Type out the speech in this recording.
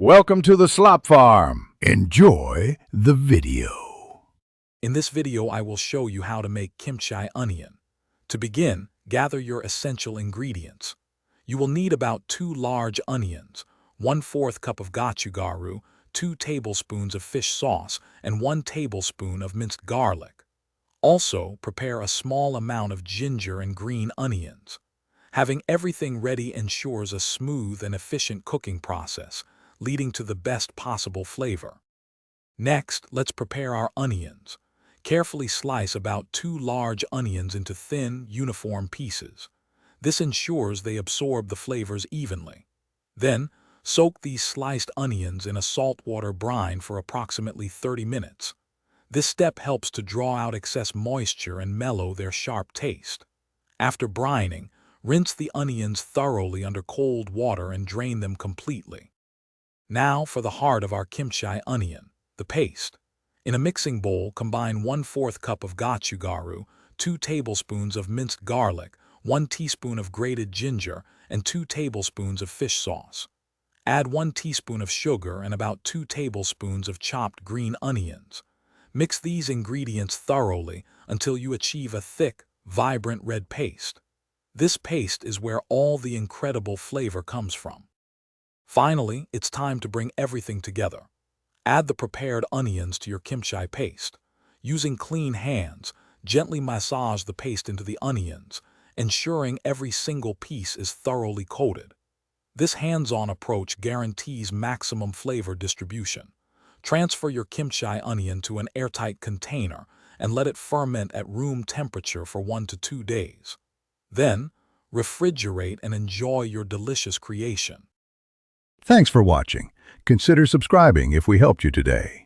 Welcome to the Slop Farm. Enjoy the video. In this video, I will show you how to make kimchi onion. To begin, gather your essential ingredients. You will need about 2 large onions, 1/4 cup of gochugaru, 2 tablespoons of fish sauce, and 1 tablespoon of minced garlic. Also, prepare a small amount of ginger and green onions. Having everything ready ensures a smooth and efficient cooking process, leading to the best possible flavor. Next, let's prepare our onions. Carefully slice about 2 large onions into thin, uniform pieces. This ensures they absorb the flavors evenly. Then, soak these sliced onions in a saltwater brine for approximately 30 minutes. This step helps to draw out excess moisture and mellow their sharp taste. After brining, rinse the onions thoroughly under cold water and drain them completely. Now for the heart of our kimchi onion, the paste. In a mixing bowl, combine 1/4 cup of gochugaru, 2 tablespoons of minced garlic, 1 teaspoon of grated ginger, and 2 tablespoons of fish sauce. Add 1 teaspoon of sugar and about 2 tablespoons of chopped green onions. Mix these ingredients thoroughly until you achieve a thick, vibrant red paste. This paste is where all the incredible flavor comes from. Finally, it's time to bring everything together. Add the prepared onions to your kimchi paste. Using clean hands, gently massage the paste into the onions, ensuring every single piece is thoroughly coated. This hands-on approach guarantees maximum flavor distribution. Transfer your kimchi onion to an airtight container and let it ferment at room temperature for 1 to 2 days. Then, refrigerate and enjoy your delicious creation. Thanks for watching. Consider subscribing if we helped you today.